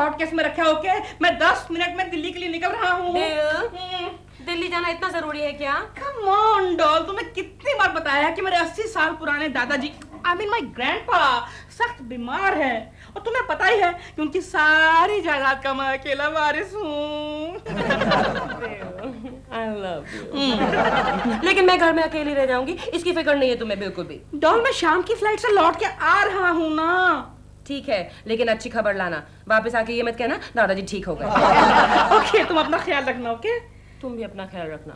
Hot case में रखा। Okay, मैं 10 मिनट में दिल्ली के लिए निकल रहा हूँ। दिल्ली जाना इतना जरूरी है क्या? कम ऑन डॉल, तुम्हें कितनी बार बताया कि मेरे 80 साल पुराने दादाजी, आई मीन माय ग्रैंडपा, सख्त बीमार है और तुम्हें पता ही है कि उनकी सारी जायदाद का मैं अकेला वारिस हूँ। I love you. लेकिन मैं घर में अकेली रह जाऊंगी, इसकी फिक्र नहीं है तुम्हें बिल्कुल भी। डॉल, मैं शाम की फ्लाइट से लौट के आ रहा हूँ ना। ठीक है, लेकिन अच्छी खबर लाना। वापस आके ये मत कहना दादाजी ठीक हो गए। ओके, तुम अपना ख्याल रखना। ओके, तुम भी अपना ख्याल रखना।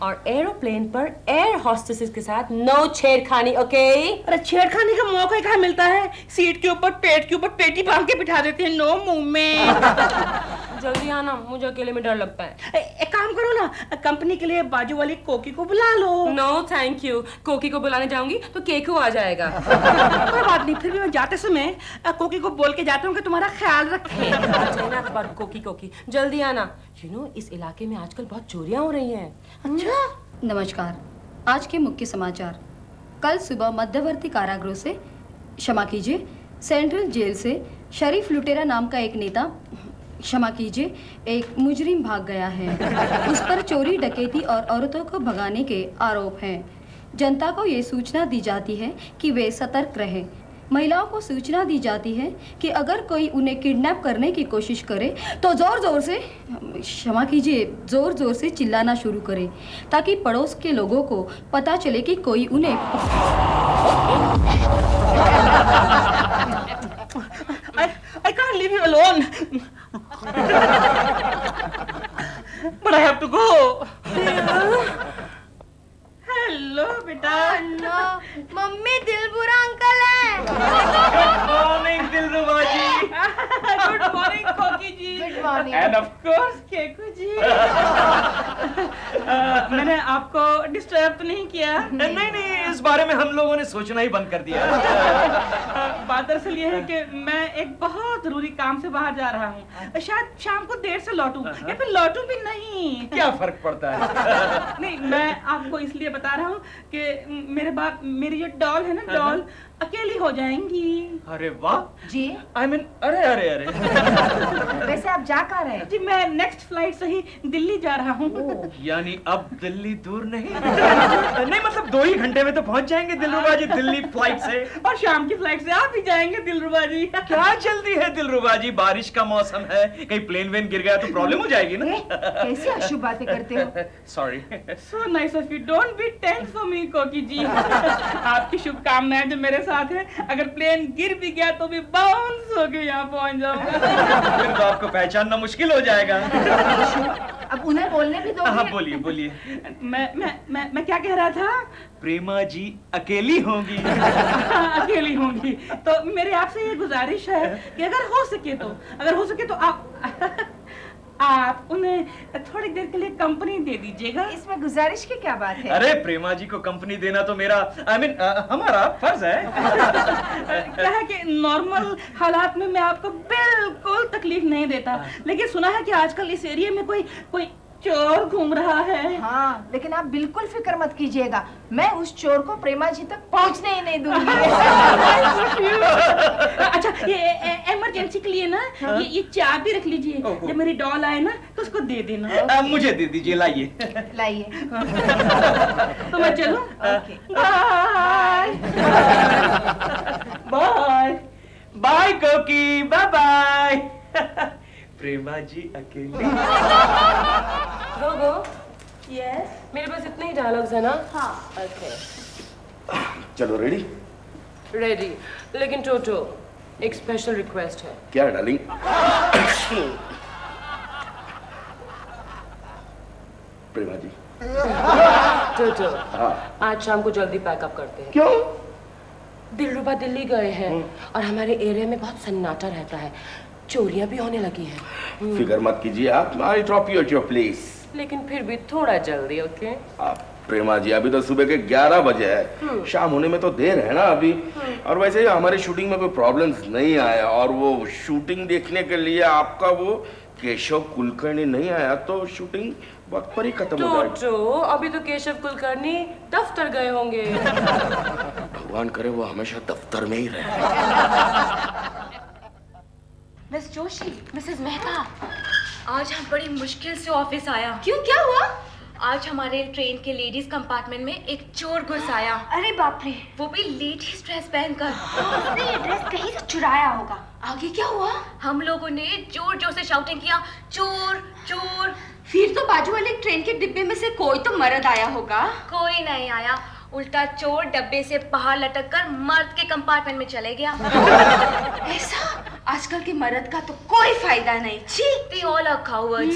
और एरोप्लेन पर एयर हॉस्टेसेस के साथ नो छेड़खानी, ओके? अरे छेड़खानी का मौका कहाँ मिलता है? सीट के ऊपर पेट के ऊपर पेटी बांध के बिठा देते हैं। No movement. जल्दी आना, मुझे अकेले में डर लगता है। एक काम करो ना, कंपनी के लिए बाजू वाली कोकी को बुला लो। नो थैंक यू, कोकी को बुलाने जाऊंगी तो केकू आ जाएगा। कोई बात नहीं, फिर भी मैं जाते समय कोकी को बोल के जाता हूँ कि तुम्हारा ख्याल रखे। कोकी कोकी, जल्दी आना। यू नो, इस इलाके में आजकल बहुत चोरियां हो रही हैं। अच्छा, नमस्कार। आज के मुख्य समाचार। कल सुबह मध्यवर्ती कारागृह से, क्षमा कीजिए, सेंट्रल जेल से शरीफ लुटेरा नाम का एक नेता, क्षमा कीजिए, एक मुजरिम भाग गया है। उस पर चोरी, डकैती और औरतों को भगाने के आरोप हैं। जनता को ये सूचना दी जाती है कि वे सतर्क रहें। महिलाओं को सूचना दी जाती है कि अगर कोई उन्हें किडनैप करने की कोशिश करे तो जोर जोर से, क्षमा कीजिए, जोर जोर से चिल्लाना शुरू करे ताकि पड़ोस के लोगों को पता चले कि कोई उन्हें I can't leave you alone. But I have to go. Hello बेटा। हेलो मम्मी, दिलबुरा अंकल है। Good morning Dilruba ji. Good morning Koki ji. Good morning. And of course Keku ji. मैंने आपको डिस्टर्ब तो नहीं किया? नहीं नहीं, इस बारे में हम लोगों ने सोचना ही बंद कर दिया। बात दरअसल ये है कि मैं एक बहुत जरूरी काम से बाहर जा रहा हूँ। शायद शाम को देर से लौटूं या फिर लौटूं भी नहीं। क्या फर्क पड़ता है? नहीं, मैं आपको इसलिए बता रहा हूँ कि मेरी जो डॉल है ना, डॉल अकेली हो जाएंगी। अरे वाह जी। आई मीन, अरे अरे अरे वैसे आप जा कहाँ रहे हैं? जी, मैं नेक्स्ट फ्लाइट से ही दिल्ली जा रहा हूँ। यानी अब दिल्ली दूर नहीं? नहीं मतलब 2 ही घंटे में तो पहुंच जाएंगे दिलरुबा जी दिल्ली फ्लाइट से। और शाम की फ्लाइट से आप भी जाएंगे दिलरुबा जी। क्या जल्दी है दिलरुबा जी, बारिश का मौसम है, कहीं प्लेन वेन गिर गया तो प्रॉब्लम हो जाएगी ना। कैसी अशुभ बातें करते हो? Sorry. So nice of you. Don't be tense for me, कोकी जी। आपकी शुभकामनाएं जो मेरे साथ है। अगर प्लेन गिर भी गया तो भी बाउंस होके यहाँ पहुँच जाऊंगा। फिर तो आपको पहचानना मुश्किल हो जाएगा। अब उन्हें बोलने भी दो। हाँ बोलिए बोलिए। मैं क्या कह रहा था? प्रेमा जी अकेली होंगी। अकेली होंगी तो मेरी आपसे ये गुजारिश है कि अगर हो सके तो आप उन्हें थोड़ी देर के लिए कंपनी दे दीजिएगा। इसमें गुजारिश की क्या बात है? अरे प्रेमा जी को कंपनी देना तो मेरा हमारा फर्ज है। क्या है कि नॉर्मल हालात में मैं आपको बिल्कुल तकलीफ नहीं देता, लेकिन सुना है कि आजकल इस एरिया में कोई चोर घूम रहा है। हाँ, लेकिन आप बिल्कुल फिक्र मत कीजिएगा, मैं उस चोर को प्रेमा जी तक पहुंचने ही नहीं दूंगी। अच्छा, ये इमरजेंसी के लिए ना, ये चाबी रख लीजिए। जब मेरी डॉल आए ना तो उसको दे देना। मुझे दे दीजिए, लाइए। लाइए। तो मैं चलूं? बाय बाय बाय कोकी, बाय बाय। प्रेमा जी अकेली। गोगो, यस, मेरे पास इतने ही डायलॉग्स है ना? हाँ। ओके, चलो रेडी? रेडी। लेकिन टोटो, एक स्पेशल रिक्वेस्ट है। क्या डार्लिंग? प्रेमा जी। टोटो, हाँ। आज शाम को जल्दी पैकअप करते हैं। क्यों? दिलरुबा दिल्ली गए हैं और हमारे एरिया में बहुत सन्नाटा रहता है, चोरियां भी होने लगी हैं। फिक्र मत कीजिए आप, I drop you at your place. लेकिन फिर भी थोड़ा जल्दी, ओके? आप प्रेमा जी, अभी तो सुबह के 11 बजे है, शाम होने में तो देर है ना अभी। और वैसे ही हमारी शूटिंग में कोई प्रॉब्लम्स नहीं आया, और वो शूटिंग देखने के लिए आपका वो केशव कुलकर्णी नहीं आया तो शूटिंग वक्त पर ही खत्म हो जाएगी। टोटो, अभी तो केशव कुलकर्णी दफ्तर गए होंगे। भगवान करे वो हमेशा दफ्तर में ही रहे। मिस जोशी, मिसेस मेहता, आज हम बड़ी मुश्किल से ऑफिस आया। क्यों, क्या हुआ? आज हमारे ट्रेन के लेडीज कंपार्टमेंट में एक चोर घुस आया। अरे बाप रे, वो भी लेडीज ड्रेस पहनकर। उसने ये ड्रेस कहीं से चुराया होगा। आगे क्या हुआ? हम लोगों ने जोर जोर से शाउटिंग किया, चोर चोर। फिर तो बाजू वाले ट्रेन के डिब्बे में से कोई तो मर्द आया होगा। कोई नहीं आया, उल्टा चोर डब्बे से बाहर लटक कर मर्द के कंपार्टमेंट में चले गया। ऐसा? आजकल के मर्द का तो कोई फायदा नहीं। छी! They all are cowards.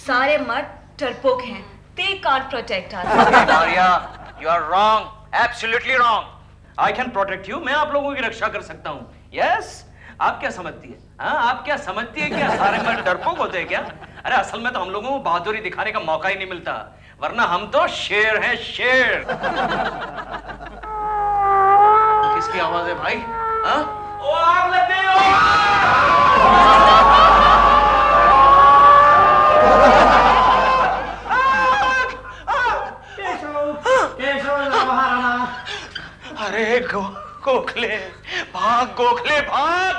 सारे मर्द डरपोक हैं। They can't protect us. Maria, you are wrong, absolutely wrong. I can protect you. मैं आप लोगों की रक्षा कर सकता हूँ. Yes? आप क्या समझती है? हाँ, आप क्या समझती है? क्या सारे मर्द डरपोक होते हैं क्या? अरे असल में तो हम लोगों को बहादुरी दिखाने का मौका ही नहीं मिलता, वरना हम तो शेर हैं, शेर। किसकी आवाज है भाई? हाँ? ओ आग लग गई, अरे गोखले भाग, गोखले भाग,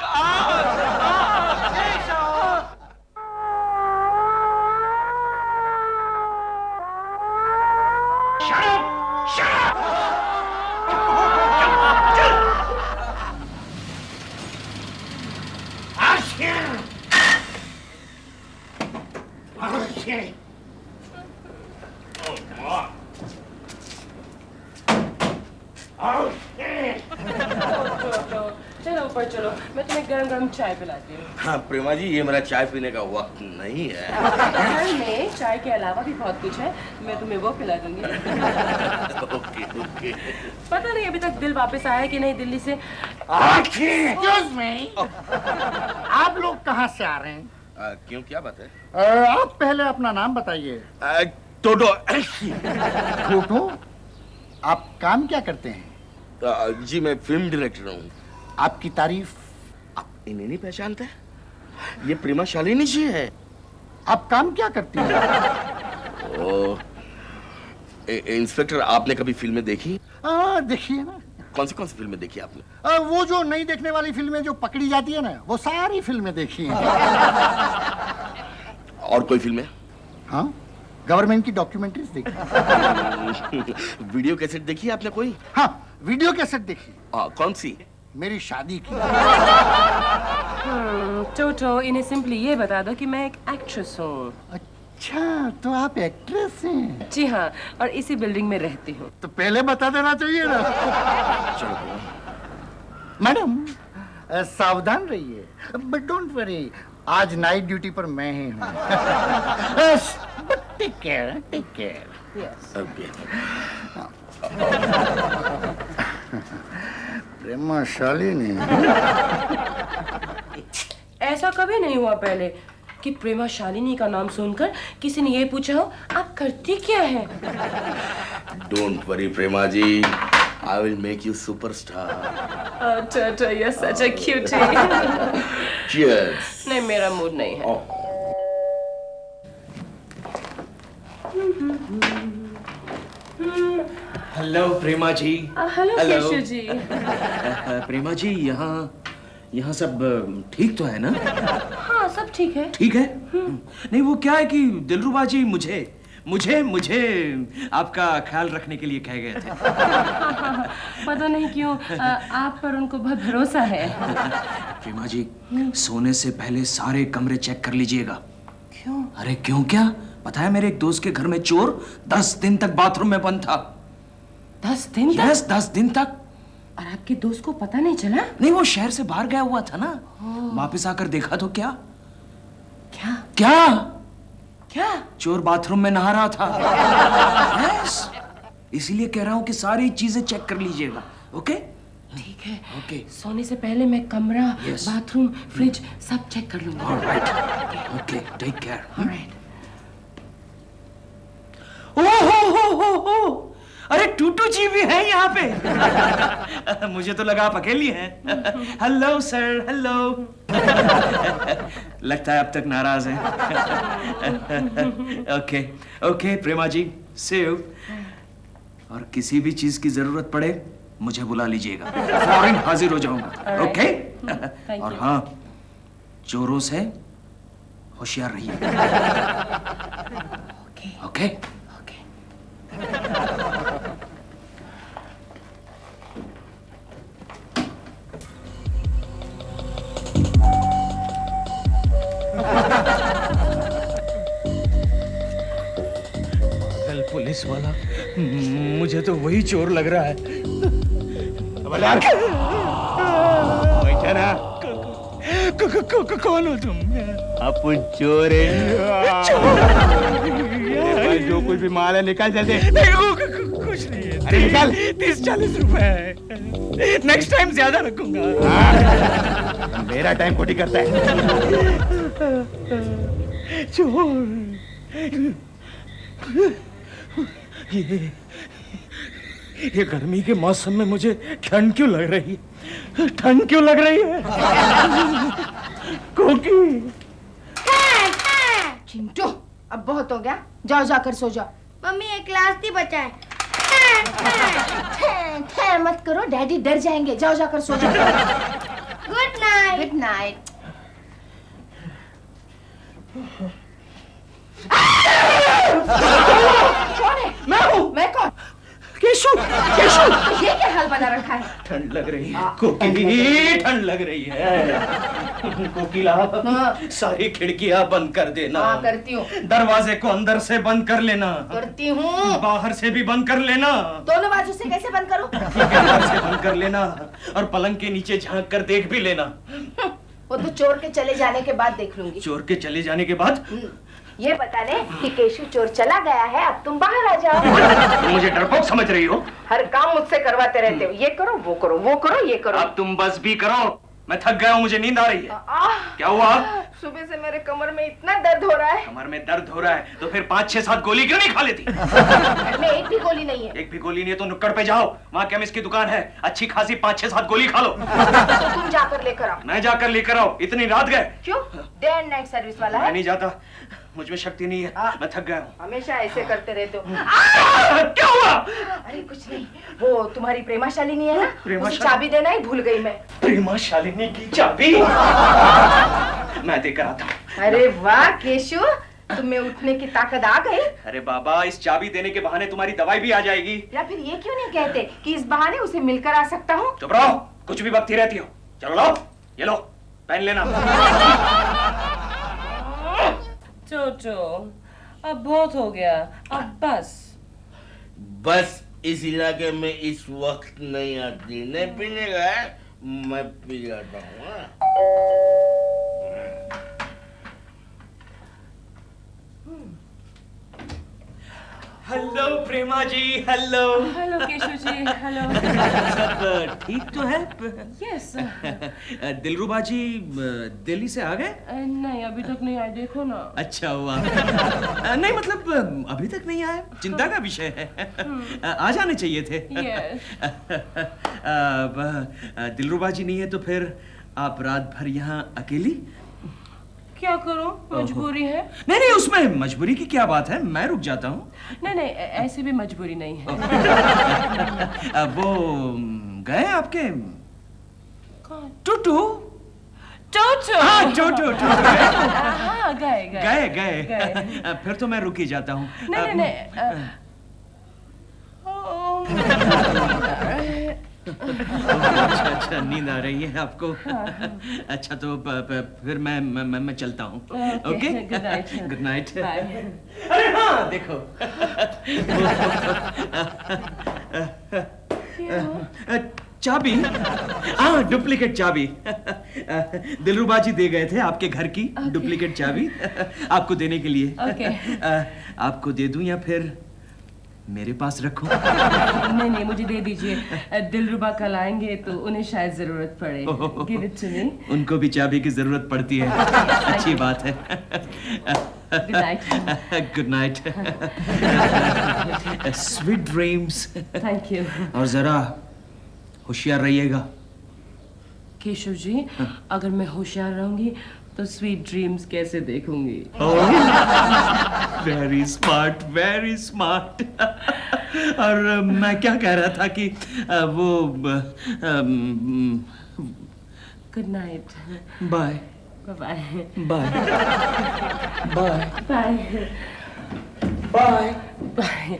चलो ऊपर चलो, मैं तुम्हें गरम गरम चाय पिलाती हूँ। हाँ प्रेमा जी, ये मेरा चाय पीने का वक्त नहीं है। घर में चाय के अलावा भी बहुत कुछ है, मैं तुम्हें वो पिला दूंगी। Okay okay. पता नहीं अभी तक दिल वापस आया कि नहीं दिल्ली से। Excuse me, आप लोग कहाँ से आ रहे हैं? क्यों, क्या बात है? आप पहले अपना नाम बताइए। टोटो। टोटो, आप काम क्या करते हैं? जी मैं फिल्म डायरेक्टर हूँ। आपकी तारीफ। आप इन्हें नहीं पहचानते? ये प्रेमा शालिनी जी है। आप काम क्या करती हैं? इंस्पेक्टर, आपने कभी फिल्में देखी? देखिए ना। कौन सी फिल्में देखी आपने? वो जो नहीं देखने वाली फिल्में जो पकड़ी जाती है ना, वो सारी फिल्में देखी हैं। और कोई फिल्में? हाँ, गवर्नमेंट की डॉक्यूमेंट्रीज देखी। वीडियो कैसेट देखी आपने कोई? हाँ, वीडियो कैसेट देखी। कौन सी? मेरी शादी की। टोटो, इन्हें सिंपली ये बता दो कि मैं एक एक्ट्रेस हूँ। अच्छा, तो आप एक्ट्रेस हैं? जी हाँ, और इसी बिल्डिंग में रहती हूँ। तो पहले बता देना चाहिए ना। मैडम, सावधान रहिए, बट डोंट वरी, आज नाइट ड्यूटी पर मैं ही हूँ। Take care, take care. Yes. Prema Shalini. ऐसा कभी नहीं हुआ पहले कि प्रेमा शालिनी का नाम सुनकर किसी ने ये पूछा हो आप करती क्या है। Don't worry Prema ji, I will make you superstar. Toto, you are such a cutie. Cheers. नहीं, मेरा मूड नहीं है। हेलो प्रेमा जी। हेलो केशव जी। प्रेमा जी, यहाँ सब ठीक तो है ना? हाँ, सब ठीक है। ठीक है। नहीं, वो क्या है कि दिलरुबा जी मुझे आपका ख्याल रखने के लिए कह गए थे। पता नहीं क्यों आप पर उनको बहुत भरोसा है। प्रेमा जी, सोने से पहले सारे कमरे चेक कर लीजिएगा। क्यों? अरे क्यों क्या? पता है मेरे एक दोस्त के घर में चोर 10 दिन तक बाथरूम में बंद था। 10 दिन तक? यस, 10 दिन तक। और आपके दोस्त को पता नहीं चला? नहीं, वो शहर से बाहर गया हुआ था ना। वापस आकर देखा तो क्या क्या? क्या क्या? चोर बाथरूम में नहा रहा था। यस, इसीलिए कह रहा हूँ कि सारी चीजें चेक कर लीजिएगा। ओके? ठीक है। ओके। सोने से पहले मैं कमरा, Yes. बाथरूम, फ्रिज सब चेक कर लूंगा। Alright. Okay, take care. Alright. ओहो, अरे टूटू जी भी है यहाँ पे। मुझे तो लगा आप अकेली हैं। Hello sir, hello. लगता है अब तक नाराज हैं। Okay okay Prema ji, see you. और किसी भी चीज की जरूरत पड़े मुझे बुला लीजिएगा, फौरन हाजिर हो जाऊंगा। ओके? और हाँ, चोरों से होशियार रहिए। ओके? कल पुलिस वाला मुझे तो वही चोर लग रहा है। कौन हो तुम? अपन चोर है। जो कुछ भी माल है निकाल जल्दी। नहीं, कुछ नहीं है। अरे निकाल। 30-40 रुपए है। नेक्स्ट टाइम ज्यादा रखूंगा। मेरा टाइम खोटी करता है। चोर। ये गर्मी के मौसम में मुझे ठंड क्यों लग रही है? ठंड क्यों लग रही है? कोकी। चिंटू, अब बहुत हो गया, जाओ जाकर सो जाओ। मम्मी एक क्लास ही बचा है। ठहर मत करो, डैडी डर जाएंगे। जाओ जाकर सो जाओ। Good night. Good night. कौन है? मैं हूँ। मैं कौन? केशु। ये क्या हाल बना रखा है? ठंड लग रही है कोकी, ठंड लग रही है। कोकिला, सारी खिड़कियां बंद कर देना। हाँ, करती हूँ। दरवाजे को अंदर से बंद कर लेना। करती हूँ। बाहर से भी बंद कर लेना। दोनों बाजू से कैसे बंद करूँ? बाहर से बंद कर लेना और पलंग के नीचे झांक कर देख भी लेना। वो तो चोर के चले जाने के बाद देख लूंगी। चोर के चले जाने के बाद? ये बता दे कि केशु चोर चला गया है, अब तुम बाहर आ जाओ। तुम मुझे डरपोक समझ रही हो? हर काम मुझसे करवाते रहते हो। ये करो, वो करो, वो करो, ये करो। अब तुम बस भी करो, मैं थक गया हूँ, मुझे नींद आ रही है। क्या हुआ? सुबह से मेरे कमर में इतना दर्द हो रहा है। कमर में दर्द हो रहा है तो फिर 5-6-7 गोली क्यों नहीं खा लेती? घर में एक भी गोली नहीं है। एक भी गोली नहीं है तो नुक्कड़ पे जाओ, वहाँ केमिस्ट की दुकान है, अच्छी खासी 5-6-7 गोली खा लो। तो तुम जाकर लेकर आओ। मैं जाकर लेकर आओ? इतनी रात गए? क्यों? डे एंड नाइट सर्विस वाला मैं है। नहीं जाता, मुझ में शक्ति नहीं है, मैं थक गया हूँ। हमेशा ऐसे करते रहते हो। क्या हुआ? अरे कुछ नहीं, वो तुम्हारी प्रेमा शालिनी है ना, प्रेमा उसे चाबी देना ही भूल गई मैं। प्रेमा शालिनी की चाबी? मैं देकर आता हूँ। अरे वाह केशु, तुम्हें उठने की ताकत आ गई। अरे बाबा, इस चाबी देने के बहाने तुम्हारी दवाई भी आ जाएगी। या फिर ये क्यों नहीं कहते कि इस बहाने उसे मिलकर आ सकता हूँ। चुप रहो, कुछ भी बकती रहती हो। चलो लो, ये लो, पहन लेना। चोचो, अब बहुत हो गया, अब बस। बस इस इलाके में इस वक्त नहीं आती। नहीं पीने का है, मैं पी जाता हूँ। Hello Prema ji, hello. Hello cashew जी, हेलो। सब ठीक तो है? यस। दिलरुबा जी दिल्ली से आ गए? नहीं, अभी तक नहीं आए, देखो ना। अच्छा हुआ। नहीं मतलब अभी तक नहीं आए, चिंता का विषय है। आ जाने चाहिए थे। यस। दिलरुबा जी नहीं है तो फिर आप रात भर यहाँ अकेली? क्या करो, मजबूरी है। नहीं नहीं, उसमें मजबूरी की क्या बात है, मैं रुक जाता हूँ। नहीं, ऐसे भी मजबूरी नहीं है। वो गए आपके कौन? टूटू? चोचो। हाँ, टूटू। हाँ, गए। फिर तो मैं रुक ही जाता हूँ। नहीं। अच्छा, नींद आ रही है आपको? अच्छा तो फिर मैं चलता हूँ। Okay, good night. अरे हाँ, देखो। चाबी, हाँ, डुप्लीकेट चाबी। दिलरुबा जी दे गए थे आपके घर की डुप्लीकेट चाबी आपको देने के लिए। आपको दे दूं या फिर मेरे पास रखूं? नहीं, मुझे दे दीजिए। दिलरुबा कल आएंगे तो उन्हें शायद जरूरत पड़े। Give it to me. उनको भी चाबी की जरूरत पड़ती है। अच्छी बात है। Good night. Good night. Sweet dreams. Thank you. और जरा होशियार रहिएगा। केशव जी, अगर मैं होशियार रहूंगी तो स्वीट ड्रीम्स कैसे देखूंगी? Very smart, very smart. और मैं क्या कह रहा था कि वो good night. Bye. Bye bye bye bye bye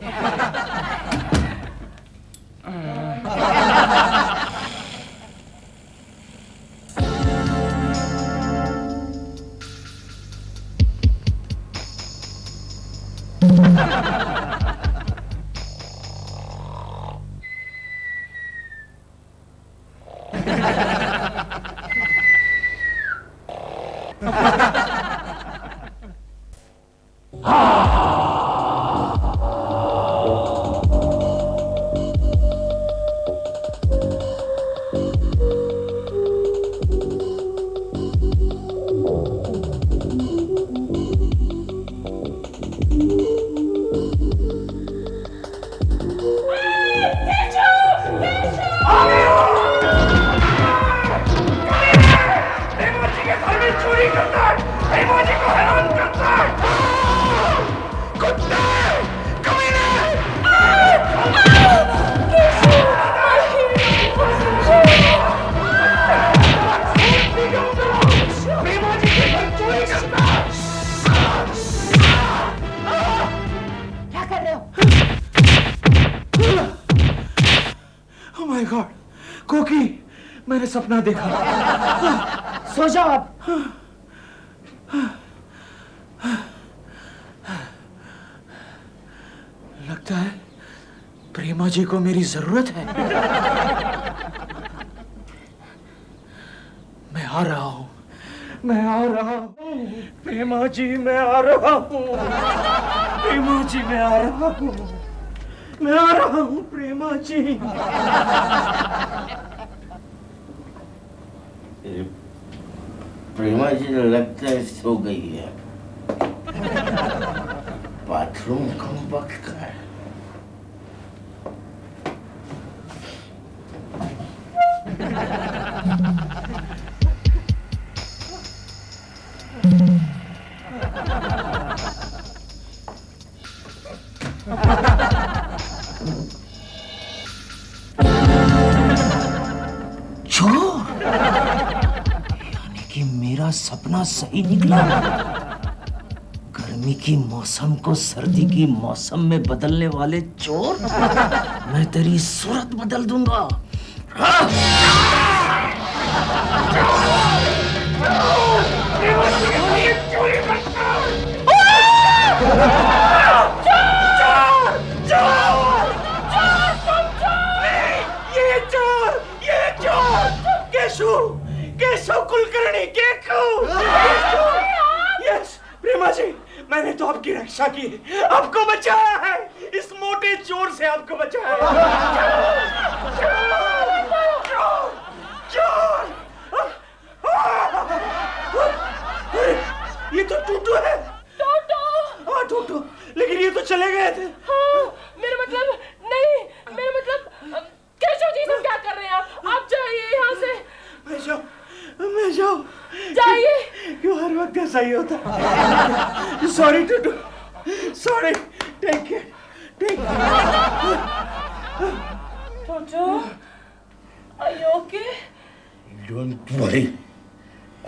क्या कर रहे हो? Oh my God, कोकी, मैंने सपना देखा। सो जाओ अब। लगता है प्रेमा जी को मेरी जरूरत है। मैं आ रहा हूँ, मैं आ रहा हूँ, प्रेमा जी मैं आ रहा हूँ, प्रेमा जी मैं आ रहा हूँ, मैं आ रहा हूँ प्रेमा जी। प्रेमा जी लगता है सो गई है। बाथरूम कम वक्त का है। यानी कि मेरा सपना सही निकला। गर्मी की मौसम को सर्दी की मौसम में बदलने वाले चोर, मैं तेरी सूरत बदल दूंगा। केशव कुलकर्णी, यस प्रेमा जी, मैंने तो आपकी रक्षा की, आपको बचाया है, इस मोटे चोर से आपको बचाया है। चोर! अरे, ये तो टूटू है। हाँ टूटू, लेकिन ये तो चले गए थे। मेरा मतलब नहीं, मेरा मतलब केशव जी सब क्या कर रहे हैं आप जाइए यहाँ से। मैं जाऊँ जाइए। क्यों हर वक्त ऐसा ही होता है? Sorry Tutu, sorry, take care, take Toto, are you okay? Don't worry,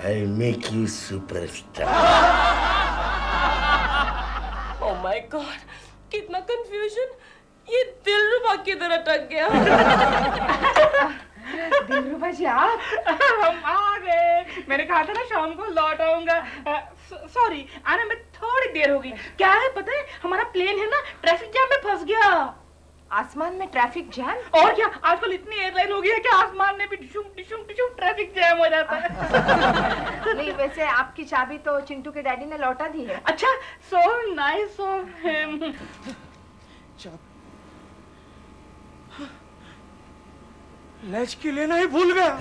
I'll make you superstar. Oh my God, कितना कंफ्यूजन, ये दिलरुबा किधर अटक गया? दिलरुबा जी आप? हम आ गए। मैंने कहा था ना शाम को लौट आऊंगा। सॉरी, आने में थोड़ी देर होगी। क्या है पता है, हमारा प्लेन है ना ट्रैफिक जैम में फंस गया। आसमान में ट्रैफिक जैम? और क्या, आजकल इतनी एयरलाइन हो गई है कि आसमान में भी डिशुम डिशुम डिशुम ट्रैफिक जैम हो जाता है। नहीं, वैसे आपकी चाबी तो चिंटू के डैडी ने लौटा दी है। अच्छा, so nice of him. Latch की लेना ही भूल गया।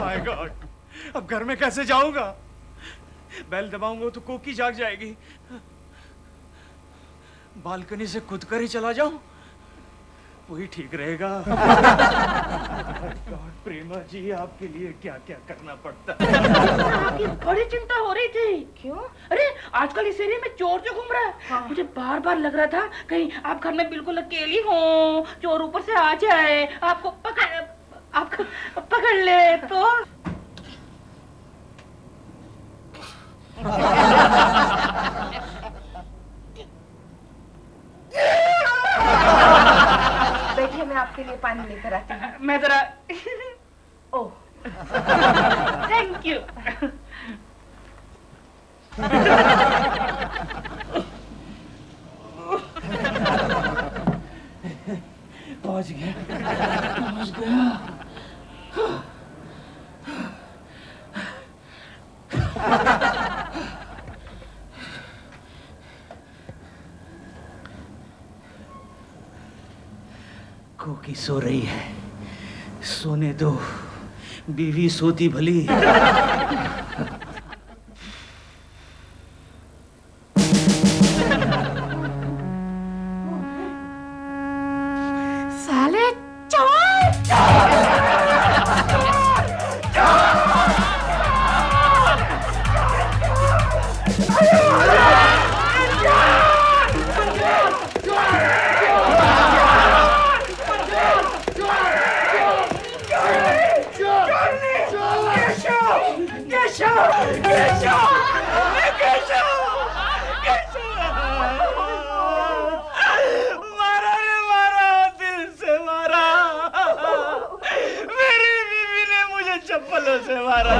माय गॉड, अब घर में कैसे जाऊंगा? बेल दबाऊंगा तो कोकी जाग जाएगी। बालकनी से कूद कर ही चला जाऊं, वही ठीक रहेगा। गॉड प्रेमा जी, आपके लिए क्या क्या करना पड़ता है। आपकी बड़ी चिंता हो रही थी। क्यों? अरे आजकल इस एरिया में चोर जो घूम रहा है। हाँ। मुझे बार बार लग रहा था कहीं आप घर में बिल्कुल अकेली हो, चोर ऊपर से आ जाए, आपको पकड़ ले तो। बैठिए, मैं आपके लिए पानी लेकर आती हूँ। मैं जरा ओह, थैंक यू। पहुंच गया। कोकी सो रही है, सोने दो, बीवी सोती भली। साले चोर! मारा रे मारा, दिल से मारा, मेरी बीवी ने मुझे चप्पलों से मारा।